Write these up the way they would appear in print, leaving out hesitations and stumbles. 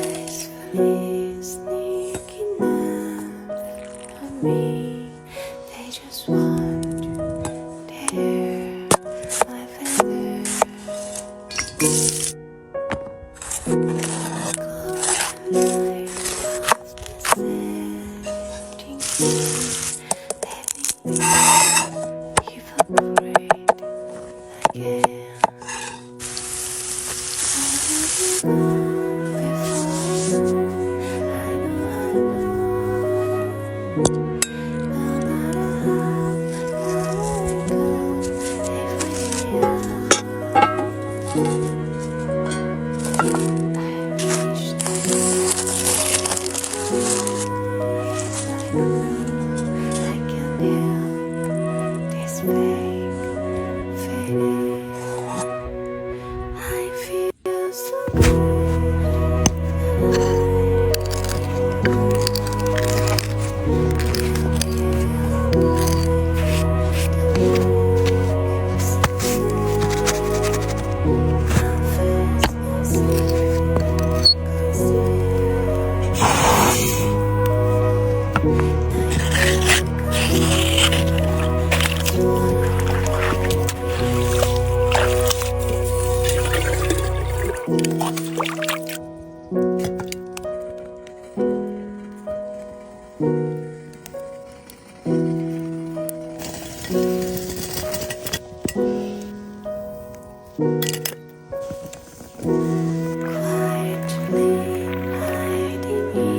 Gracefully sneaking up on me, they just want to tear my feathers. Golden light of the setting sun, let me evaporate again. I will be gone before I know. No matter how far I go, they find me out. I wish I can help this fake feeling. I feel so quietly hiding me.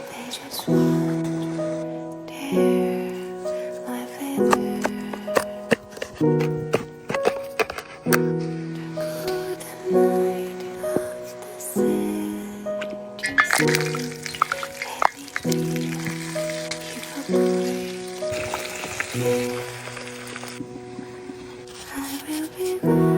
They just want to tear my feathers. The night of the setting sun, let me evaporate again. I will be gone.